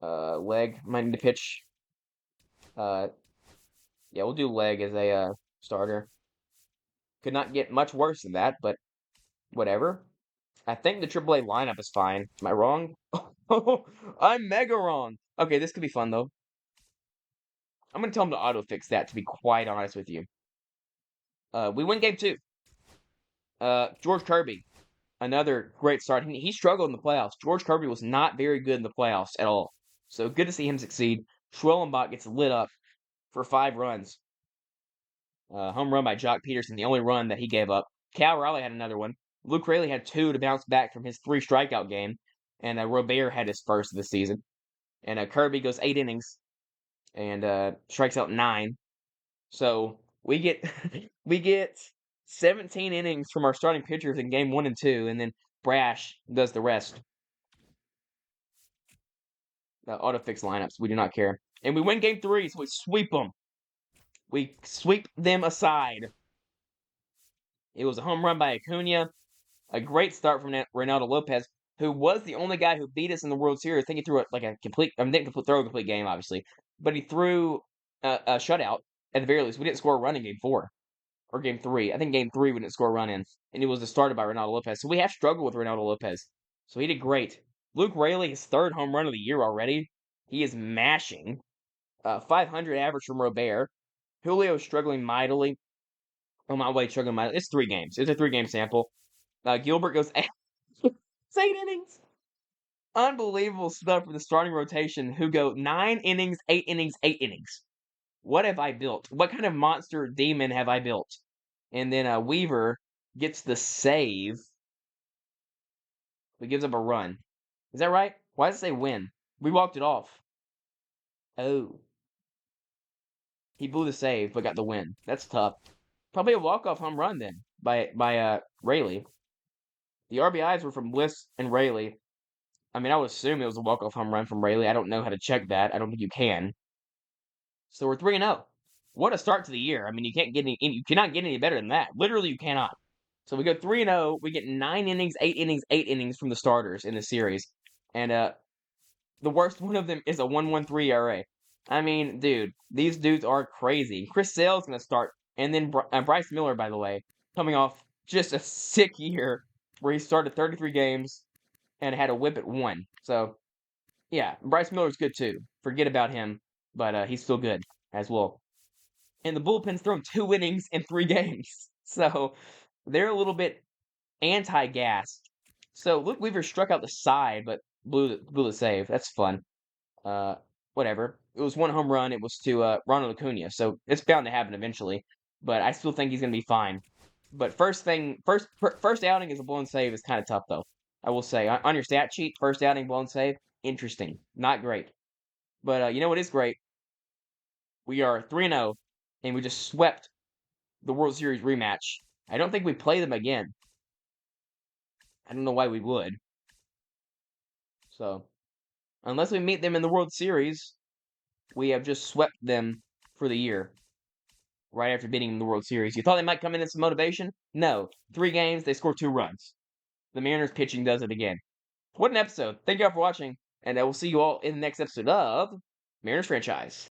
Leg might need to pitch. Yeah, we'll do Leg as a starter. Could not get much worse than that, but whatever. I think the AAA lineup is fine. Am I wrong? I'm mega wrong. Okay, this could be fun though. I'm gonna tell him to auto fix that. To be quite honest with you, we win game 2. George Kirby, another great start. He struggled in the playoffs. George Kirby was not very good in the playoffs at all. So good to see him succeed. Schwellenbach gets lit up for 5 runs. Home run by Jock Peterson, the only run that he gave up. Cal Raleigh had another one. Luke Raley had 2 to bounce back from his 3 strikeout game. And Robert had his first of the season. And Kirby goes 8 innings and strikes out 9. So we get we get 17 innings from our starting pitchers in game 1 and 2, and then Brash does the rest. Auto fix lineups. We do not care. And we win game 3, so we sweep them. We sweep them aside. It was a home run by Acuna. A great start from Reynaldo Lopez, who was the only guy who beat us in the World Series. I think he threw a complete. I mean, didn't throw a complete game, obviously, but he threw a shutout at the very least. We didn't score a run in game 4 or game 3. I think game 3 we didn't score a run in, and it was started by Reynaldo Lopez. So we have struggled with Reynaldo Lopez. So he did great. Luke Raley, his 3rd home run of the year already. He is mashing. 500 average from Robert. Julio is struggling mightily. On my way, struggling mightily. It's 3 games. It's a 3-game sample. Gilbert goes 8 innings. Unbelievable stuff for the starting rotation who go 9 innings, 8 innings, 8 innings. What have I built? What kind of monster demon have I built? And then Weaver gets the save, but gives up a run. Is that right? Why does it say win? We walked it off. Oh. He blew the save, but got the win. That's tough. Probably a walk-off home run then by Raley. The RBIs were from Bliss and Raley. I mean, I would assume it was a walk-off home run from Raley. I don't know how to check that. I don't think you can. So we're 3-0. What a start to the year. I mean, you cannot get any better than that. Literally, you cannot. So we go 3-0. We get 9 innings, 8 innings, 8 innings from the starters in the series. And the worst one of them is a 1.13 ERA. I mean, dude, these dudes are crazy. Chris Sale's going to start. And then Bryce Miller, by the way, coming off just a sick year where he started 33 games and had a whip at 1. So, yeah, Bryce Miller's good too. Forget about him, but he's still good as well. And the bullpen's thrown 2 innings in 3 games. So, they're a little bit anti-gassed. So, Luke Weaver struck out the side, but blew the save. That's fun. Whatever. It was 1 home run. It was to Ronald Acuna. So, it's bound to happen eventually. But I still think he's going to be fine. But first outing is a blown save is kind of tough, though. I will say. On your stat sheet, first outing, blown save, interesting. Not great. But you know what is great? We are 3-0, and we just swept the World Series rematch. I don't think we play them again. I don't know why we would. So, unless we meet them in the World Series, we have just swept them for the year. Right after beating them in the World Series. You thought they might come in as some motivation? No. 3 games, they score 2 runs. The Mariners pitching does it again. What an episode. Thank you all for watching, and I will see you all in the next episode of Mariners Franchise.